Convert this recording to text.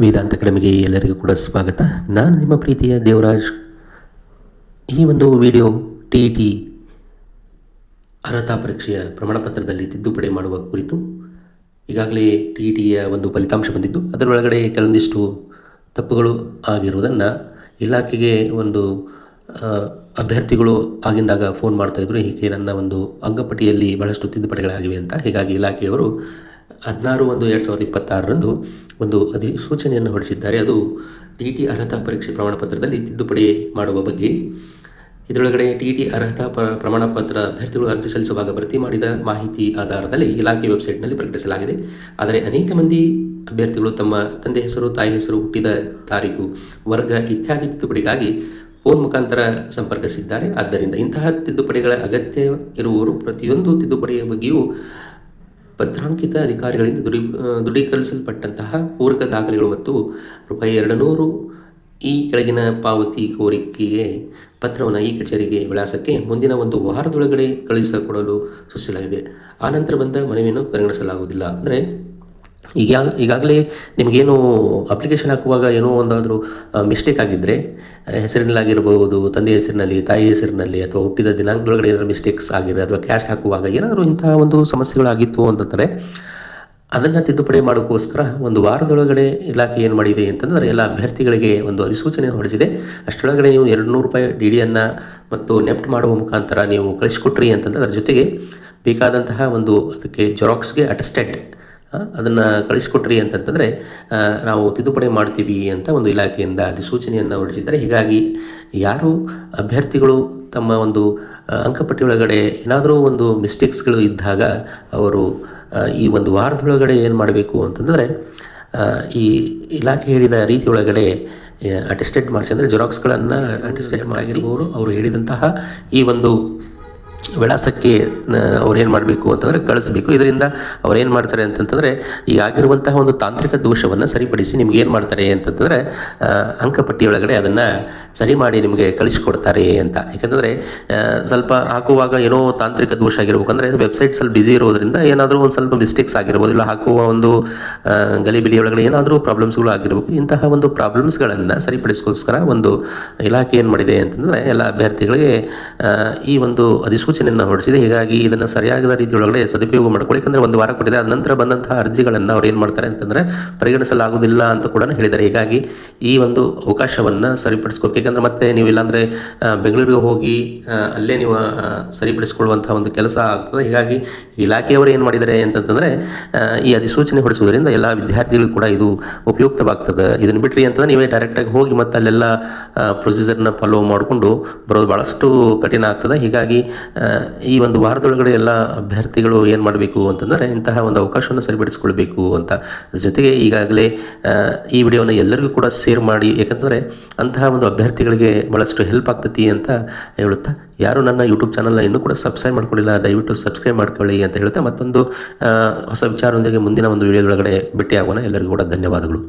ವೇದಾಂತ ಅಕಾಡೆಮಿಗೆ ಎಲ್ಲರಿಗೂ ಕೂಡ ಸ್ವಾಗತ. ನಾನು ನಿಮ್ಮ ಪ್ರೀತಿಯ ದೇವರಾಜ್. ಈ ಒಂದು ವಿಡಿಯೋ TET ಅರ್ಹತಾ ಪರೀಕ್ಷೆಯ ಪ್ರಮಾಣಪತ್ರದಲ್ಲಿ ತಿದ್ದುಪಡಿ ಮಾಡುವ ಕುರಿತು. ಈಗಾಗಲೇ TETಯ ಒಂದು ಫಲಿತಾಂಶ ಬಂದಿದ್ದು, ಅದರೊಳಗಡೆ ಕೆಲವೊಂದಿಷ್ಟು ತಪ್ಪುಗಳು ಆಗಿರುವುದನ್ನು ಇಲಾಖೆಗೆ ಒಂದು ಅಭ್ಯರ್ಥಿಗಳು ಆಗಿಂದಾಗ ಫೋನ್ ಮಾಡ್ತಾಯಿದ್ರು. ಹೀಗೆ ನನ್ನ ಒಂದು ಅಂಕಪಟ್ಟಿಯಲ್ಲಿ ಬಹಳಷ್ಟು ತಿದ್ದುಪಡಿಗಳಾಗಿವೆ ಅಂತ. ಹೀಗಾಗಿ ಇಲಾಖೆಯವರು 16/1/2026 ಒಂದು ಅಧಿಸೂಚನೆಯನ್ನು ಹೊರಡಿಸಿದ್ದಾರೆ. ಅದು TET ಅರ್ಹತಾ ಪರೀಕ್ಷೆ ಪ್ರಮಾಣಪತ್ರದಲ್ಲಿ ತಿದ್ದುಪಡಿ ಮಾಡುವ ಬಗ್ಗೆ. ಇದರೊಳಗಡೆ TET ಅರ್ಹತಾ ಪ್ರಮಾಣಪತ್ರ ಅಭ್ಯರ್ಥಿಗಳು ಅರ್ಜಿ ಸಲ್ಲಿಸುವಾಗ ಭರ್ತಿ ಮಾಡಿದ ಮಾಹಿತಿ ಆಧಾರದಲ್ಲಿ ಇಲಾಖೆ ವೆಬ್ಸೈಟ್ನಲ್ಲಿ ಪ್ರಕಟಿಸಲಾಗಿದೆ. ಆದರೆ ಅನೇಕ ಮಂದಿ ಅಭ್ಯರ್ಥಿಗಳು ತಮ್ಮ ತಂದೆ ಹೆಸರು, ತಾಯಿ ಹೆಸರು, ಹುಟ್ಟಿದ ತಾರೀಕು, ವರ್ಗ ಇತ್ಯಾದಿ ತಿದ್ದುಪಡಿಗಾಗಿ ಫೋನ್ ಮುಖಾಂತರ ಸಂಪರ್ಕಿಸಿದ್ದಾರೆ. ಆದ್ದರಿಂದ ಇಂತಹ ತಿದ್ದುಪಡಿಗಳ ಅಗತ್ಯ ಇರುವವರು ಪ್ರತಿಯೊಂದು ತಿದ್ದುಪಡಿಯ ಬಗ್ಗೆಯೂ ಪತ್ರಾಂಕಿತ ಅಧಿಕಾರಿಗಳಿಂದ ದೃಢೀಕರಿಸಲ್ಪಟ್ಟಂತಹ ಪೂರಕ ದಾಖಲೆಗಳು ಮತ್ತು ₹200 ಈ ಕೆಳಗಿನ ಪಾವತಿ ಕೋರಿಕೆಗೆ ಪತ್ರವನ್ನು ಈ ಕಚೇರಿಗೆ ವಿಳಾಸಕ್ಕೆ ಮುಂದಿನ ಒಂದು ವಾರದೊಳಗಡೆ ಕಳುಹಿಸಿಕೊಡಲು ಸೂಚಿಸಲಾಗಿದೆ. ಆನಂತರ ಬಂದ ಮನವಿಯನ್ನು ಪರಿಗಣಿಸಲಾಗುವುದಿಲ್ಲ. ಅಂದರೆ ಈಗಾಗಲೇ ನಿಮಗೇನು ಅಪ್ಲಿಕೇಶನ್ ಹಾಕುವಾಗ ಏನೋ ಒಂದಾದರೂ ಮಿಸ್ಟೇಕ್ ಆಗಿದ್ದರೆ, ಹೆಸರಿನಲ್ಲಾಗಿರ್ಬೋದು, ತಂದೆ ಹೆಸರಿನಲ್ಲಿ, ತಾಯಿ ಹೆಸರಿನಲ್ಲಿ, ಅಥವಾ ಹುಟ್ಟಿದ ದಿನಾಂಕದೊಳಗಡೆ ಏನಾದರೂ ಮಿಸ್ಟೇಕ್ಸ್ ಆಗಿರೋ, ಅಥವಾ ಕ್ಯಾಶ್ ಹಾಕುವಾಗ ಏನಾದರೂ ಇಂತಹ ಒಂದು ಸಮಸ್ಯೆಗಳಾಗಿತ್ತು ಅಂತಂದರೆ ಅದನ್ನು ತಿದ್ದುಪಡಿ ಮಾಡೋಕ್ಕೋಸ್ಕರ ಒಂದು ವಾರದೊಳಗಡೆ ಇಲಾಖೆ ಏನು ಮಾಡಿದೆ ಅಂತಂದರೆ ಎಲ್ಲ ಅಭ್ಯರ್ಥಿಗಳಿಗೆ ಒಂದು ಅಧಿಸೂಚನೆ ಹೊರಡಿಸಿದೆ. ಅಷ್ಟರೊಳಗಡೆ ನೀವು ₹200 DDಯನ್ನು ಮತ್ತು ನೆಫ್ಟ್ ಮಾಡುವ ಮುಖಾಂತರ ನೀವು ಕಳಿಸಿಕೊಟ್ರಿ ಅಂತಂದರೆ ಅದರ ಜೊತೆಗೆ ಬೇಕಾದಂತಹ ಒಂದು ಅದಕ್ಕೆ ಜೆರಾಕ್ಸ್ಗೆ ಅಟೆಸ್ಟೆಡ್ ಅದನ್ನು ಕಳಿಸಿಕೊಟ್ರಿ ಅಂತಂತಂದರೆ ನಾವು ತಿದ್ದುಪಡಿ ಮಾಡ್ತೀವಿ ಅಂತ ಒಂದು ಇಲಾಖೆಯಿಂದ ಅಧಿಸೂಚನೆಯನ್ನು ಹೊರಡಿಸಿದ್ದಾರೆ. ಹೀಗಾಗಿ ಯಾರು ಅಭ್ಯರ್ಥಿಗಳು ತಮ್ಮ ಒಂದು ಅಂಕಪಟ್ಟಿಯೊಳಗಡೆ ಏನಾದರೂ ಒಂದು ಮಿಸ್ಟೇಕ್ಸ್ಗಳು ಇದ್ದಾಗ ಅವರು ಈ ಒಂದು ವಾರದೊಳಗಡೆ ಏನು ಮಾಡಬೇಕು ಅಂತಂದರೆ ಈ ಇಲಾಖೆ ಹೇಳಿದ ರೀತಿಯೊಳಗಡೆ ಅಟೆಸ್ಟೆಡ್ ಮಾಡಿಸಿ, ಅಂದರೆ ಜೆರಾಕ್ಸ್ಗಳನ್ನು ಅಟೆಸ್ಟೆಡ್ ಮಾಡಿರುವವರು ಅವರು ಹೇಳಿದಂತಹ ಈ ಒಂದು ವಿಳಾಸಕ್ಕೆ ಅವ್ರೇನು ಮಾಡಬೇಕು ಅಂತಂದರೆ ಕಳಿಸಬೇಕು. ಇದರಿಂದ ಅವ್ರೇನು ಮಾಡ್ತಾರೆ ಅಂತಂತಂದರೆ ಈಗ ಆಗಿರುವಂತಹ ಒಂದು ತಾಂತ್ರಿಕ ದೋಷವನ್ನು ಸರಿಪಡಿಸಿ ನಿಮ್ಗೆ ಏನು ಮಾಡ್ತಾರೆ ಅಂತಂತಂದರೆ ಅಂಕಪಟ್ಟಿಯೊಳಗಡೆ ಅದನ್ನು ಸರಿ ಮಾಡಿ ನಿಮಗೆ ಕಳಿಸಿಕೊಡ್ತಾರೆ ಅಂತ. ಯಾಕಂತಂದರೆ ಸ್ವಲ್ಪ ಹಾಕುವಾಗ ಏನೋ ತಾಂತ್ರಿಕ ದೋಷ ಆಗಿರ್ಬೇಕು, ಅಂದರೆ ವೆಬ್ಸೈಟ್ ಸ್ವಲ್ಪ ಬಿಸಿ ಇರೋದ್ರಿಂದ ಏನಾದರೂ ಒಂದು ಸ್ವಲ್ಪ ಮಿಸ್ಟೇಕ್ಸ್ ಆಗಿರ್ಬೋದು, ಇಲ್ಲ ಹಾಕುವ ಒಂದು ಗಲಿಬಿಲಿಯೊಳಗಡೆ ಏನಾದರೂ ಪ್ರಾಬ್ಲಮ್ಸ್ಗಳು ಆಗಿರ್ಬೇಕು. ಇಂತಹ ಒಂದು ಪ್ರಾಬ್ಲಮ್ಸ್ಗಳನ್ನು ಸರಿಪಡಿಸೋಸ್ಕರ ಒಂದು ಇಲಾಖೆ ಏನು ಮಾಡಿದೆ ಅಂತಂದರೆ ಎಲ್ಲ ಅಭ್ಯರ್ಥಿಗಳಿಗೆ ಈ ಒಂದು ಅಧಿಸೂಚನೆಯನ್ನು ಹೊರಡಿಸಿದೆ. ಹೀಗಾಗಿ ಇದನ್ನು ಸರಿಯಾದ ರೀತಿಯೊಳಗಡೆ ಸದುಪಯೋಗ ಮಾಡ್ಕೊಳ್ಳಿ. ಯಾಕಂದರೆ ಒಂದು ವಾರ ಕೊಟ್ಟಿದೆ, ಅದ ನಂತರ ಬಂದಂತಹ ಅರ್ಜಿಗಳನ್ನು ಅವ್ರು ಏನು ಮಾಡ್ತಾರೆ ಅಂತಂದರೆ ಪರಿಗಣಿಸಲಾಗುವುದಿಲ್ಲ ಅಂತ ಕೂಡ ಹೇಳಿದ್ದಾರೆ. ಹೀಗಾಗಿ ಈ ಒಂದು ಅವಕಾಶವನ್ನು ಸರಿಪಡಿಸ್ಕೋಬೇಕು. ಯಾಕಂದರೆ ಮತ್ತೆ ನೀವು ಇಲ್ಲಾಂದರೆ ಬೆಂಗಳೂರಿಗೆ ಹೋಗಿ ಅಲ್ಲೇ ನೀವು ಸರಿಪಡಿಸ್ಕೊಳ್ಳುವಂಥ ಒಂದು ಕೆಲಸ ಆಗ್ತದೆ. ಹೀಗಾಗಿ ಇಲಾಖೆಯವರು ಏನು ಮಾಡಿದ್ದಾರೆ ಅಂತಂತಂದರೆ ಈ ಅಧಿಸೂಚನೆ ಹೊರಡಿಸುವುದರಿಂದ ಎಲ್ಲ ವಿದ್ಯಾರ್ಥಿಗಳು ಕೂಡ ಇದು ಉಪಯುಕ್ತವಾಗ್ತದೆ. ಇದನ್ನು ಬಿಟ್ಟರೆ ಅಂತಂದರೆ ನೀವೇ ಡೈರೆಕ್ಟಾಗಿ ಹೋಗಿ ಮತ್ತು ಅಲ್ಲೆಲ್ಲ ಪ್ರೊಸೀಜರ್ನ ಫಾಲೋ ಮಾಡಿಕೊಂಡು ಬರೋದು ಭಾಳಷ್ಟು ಕಠಿಣ ಆಗ್ತದೆ. ಹೀಗಾಗಿ ಈ ಒಂದು ವಾರದೊಳಗಡೆ ಎಲ್ಲ ಅಭ್ಯರ್ಥಿಗಳು ಏನು ಮಾಡಬೇಕು ಅಂತಂದರೆ ಇಂತಹ ಒಂದು ಅವಕಾಶವನ್ನು ಸರಿಪಡಿಸ್ಕೊಳ್ಬೇಕು ಅಂತ. ಜೊತೆಗೆ ಈಗಾಗಲೇ ಈ ವಿಡಿಯೋನ ಎಲ್ಲರಿಗೂ ಕೂಡ ಶೇರ್ ಮಾಡಿ, ಯಾಕಂದರೆ ಅಂತಹ ಒಂದು ಅಭ್ಯರ್ಥಿಗಳಿಗೆ ಭಾಳಷ್ಟು ಹೆಲ್ಪ್ ಆಗ್ತೈತಿ ಅಂತ ಹೇಳುತ್ತಾ, ಯಾರು ನನ್ನ ಯೂಟ್ಯೂಬ್ ಚಾನಲ್ನ ಇನ್ನೂ ಕೂಡ ಸಬ್ಸ್ಕ್ರೈಬ್ ಮಾಡ್ಕೊಂಡಿಲ್ಲ ದಯವಿಟ್ಟು ಸಬ್ಸ್ಕ್ರೈಬ್ ಮಾಡ್ಕೊಳ್ಳಿ ಅಂತ ಹೇಳ್ತಾ ಮತ್ತೊಂದು ಹೊಸ ವಿಚಾರದೊಂದಿಗೆ ಮುಂದಿನ ಒಂದು ವಿಡಿಯೋದೊಳಗಡೆ ಭೇಟಿಯಾಗೋಣ. ಎಲ್ಲರಿಗೂ ಕೂಡ ಧನ್ಯವಾದಗಳು.